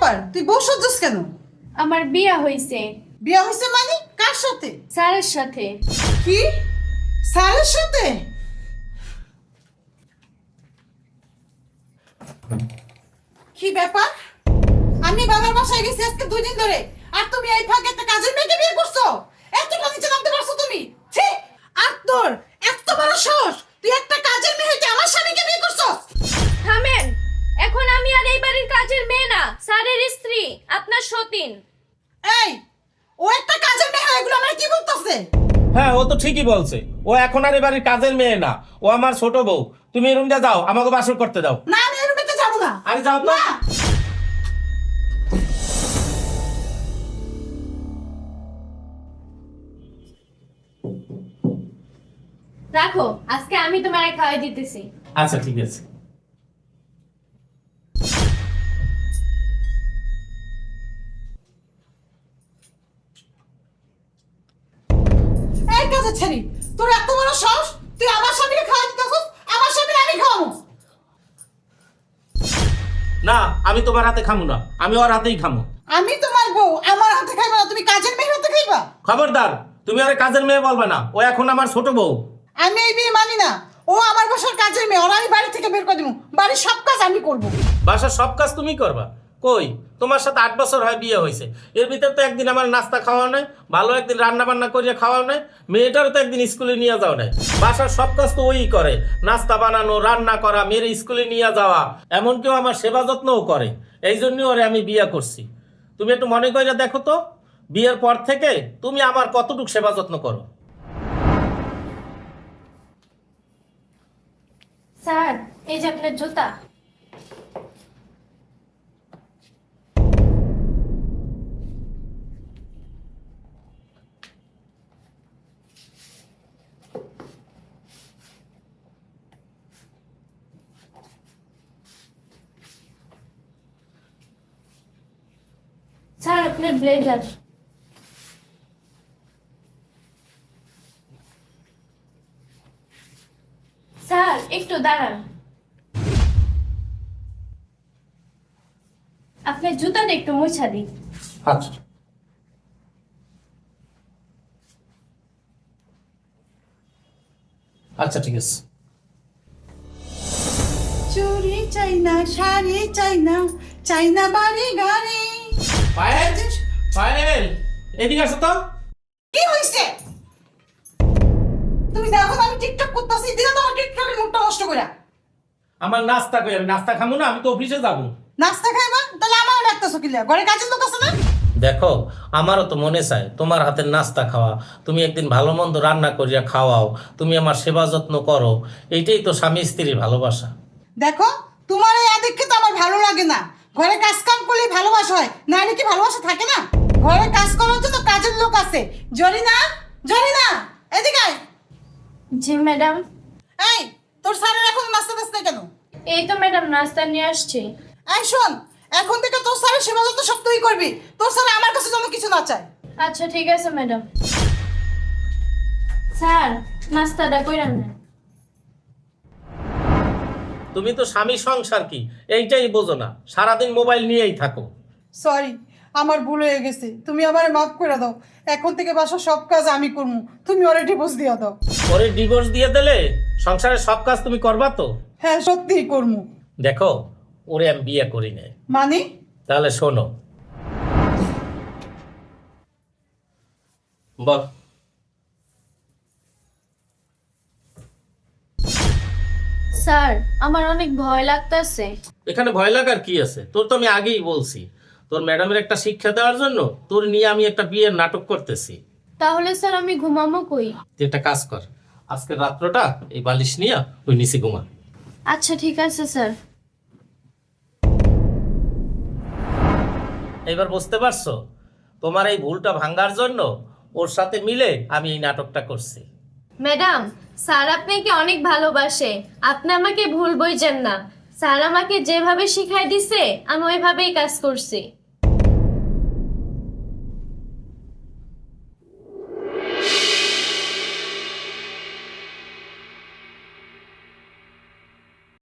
ব্যাপার, তুই বউ সজ্জস কেন? আমার বিয়া হইছে। বিয়ে হয়েছে মানে কার সাথে? স্যারের সাথে। কি? স্যারের সাথে? কি ব্যাপার? আমি বাবার বাসায় গেছি আজকে 2 দিন ধরে, আর তুমি এই ফাঁকে একটা কাজের মেয়েকে বিয়ে করছো? এতটা নিচে নামতে পারছো তুমি? ছি! আর তোর এত বড় সাহস, তুই একটা কাজের মেয়ে হইতে আমার স্বামীকে বিয়ে করছো? থামেন, এখন আমি আর এই বাড়ির কাজের মেয়ে না, স্যারের স্ত্রী, আপনার সতীন। এই, ও একটা কাজের মেয়ে হয়ে এগুলো আমার কি বলতেছে? হ্যাঁ, ও তো ঠিকই বলছে। ও এখন আর এবারের কাজের মেয়ে না, ও আমার ছোট বউ। তুমি এই রুমটা যাও, আমাকে বাসর করতে দাও। না, আমি এর ভিতরে যাবো না। আরে যাও তো। না। রাখো, আজকে আমি তোমারে খাওয়াই দিতেছি। আচ্ছা ঠিক আছে। এই কাজের ছেড়ি, তোর এত বড় সাহস, তুই আমার স্বামীকে খাওয়া দিতেছিস? আমার স্বামীর আমি খাওয়াবো? না, আমি তোমার হাতে খামু না, আমি ওর হাতেই খামু। আমি তোমার বউ, আমার হাতে খাইবা না, তুমি কাজের মেয়ের হাতে খাইবা? খবরদার, তুমি ওর কাজের মেয়ে বলবে না, ও এখন আমার ছোট বউ। আমি এই বিয়ে মানি না। ও আমার বাসার কাজের মেয়ে, ওর আমি বাড়ি থেকে বের করে দিব। বাড়ির সব কাজ আমি করব। বাসার সব কাজ তুমি করবা? কই, তোমার সাথে 8 বছর হয় বিয়ে হয়েছে, এর ভিতরে তো একদিন আমার নাস্তা খাওয়া নাই, ভালো একদিন রান্না বান্না করিয়ে খাওয়া নাই, মেয়েটারও তো একদিন স্কুলে নিয়ে যাওয়া নাই। বাসার সব কাজ তো ওই করে, নাস্তা বানানো, রান্না করা, মেয়ের স্কুলে নিয়ে যাওয়া, এমনকিও আমার সেবা যত্নও করে। এই জন্যই ওরে আমি বিয়ে করছি। তুমি একটু মনে করে দেখো তো, বিয়ের পর থেকে তুমি আমার কতটুকু সেবা যত্ন করো। স্যার, এই যে আপনার জুতা। স্যার, আপনার ব্লেজার। স্যার, একটু দাঁড়ান। আপনার জুতাটা একটু মুছা দিন। আচ্ছা। আচ্ছা ঠিক আছে। চুরি চাই না, শাড়ি চাই না, চাই না বাড়ি গাড়ি। পায়েল, পায়েল, এদিকে আসো তো। কি হইছে? তুমি দেখো না আমি টিকটক করতেছি, দিলা তোমার টিকটকের মুখটা নষ্ট করে। আমার নাস্তা কই, আমি নাস্তা খামু না, আমি তো অফিসে যাবো। নাস্তা খাইবা? তাহলে আমারও ডাকতেছো কিলা? ঘরে কাজের লোক আছে না? দেখো, আমারও তো মনে চায় তোমার হাতের নাস্তা খাওয়া, তুমি একদিন ভালো মন্দ রান্না করিয়া খাওয়াও, তুমি আমার সেবা যত্ন করো, এইটাই তো স্বামী স্ত্রীর ভালোবাসা। দেখো, তোমার এই আদিক্ষে তো আমার ভালো লাগে না। ঘরে কাজ কাম করলে ভালোবাসা হয়, না হলে কি ভালোবাসা থাকে না? ঘরে কাজ করার জন্য কাজের লোক আছে। জরিনা, জরিনা, এদিকে আয়। জি ম্যাডাম। এই, তোর স্যারের এখন নাস্তা দিচ্ছে কেন? এই তো ম্যাডাম, নাস্তা নিয়ে আসছি। এই শোন, এখন থেকে তোর স্যারের সেবা যত্ন সব তুই করবি। তোর স্যার আমার কাছে যেন কিছু না চায়। আচ্ছা ঠিক আছে ম্যাডাম। স্যার, নাস্তাটা কইরান না। তুমি তো স্বামী সংসার কি এইটাই বোঝো না, সারাদিন মোবাইল নিয়েই থাকো। সরি, আমার ভুল হয়ে গেছে, তুমি আমারে মাফ করে দাও। এখন থেকে বাসার সব কাজ আমি করবো, তুমি ওরে ডিভোর্স দিয়ে দাও। ওরে ডিভোর্স দিয়ে দিলে সংসারের সব কাজ তুমি করবা তো? হ্যাঁ, সত্যিই করবো। দেখো, ওরে আমি বিয়ে করি নাই। মানে? তাহলে শোনো, বল। স্যার, আমার অনেক ভয় লাগতেছে। এখানে ভয় লাগার কি আছে? তোর তো আমি আগেই বলছি, তোর ম্যাডামের একটা শিক্ষা দেওয়ার জন্য তোর নিয়ে আমি একটা বিয়ের নাটক করতেছি। তাহলে স্যার আমি ঘুমাবো কই? তুই একটা কাজ কর, আজকের রাত্রটা এই বালিশ নিয়ে ওই নিচে ঘুমা। আচ্ছা ঠিক আছে স্যার। এবার বুঝতে পারছো, তোমার এই ভুলটা ভাঙার জন্য ওর সাথে মিলে আমি এই নাটকটা করছি। ম্যাডাম, স্যার আপনাকে অনেক ভালোবাসে, আপনি আমাকে ভুল বুঝছেন না। স্যার আমাকে যেভাবে শিখাই দিছে আমি ওইভাবেই কাজ করছি।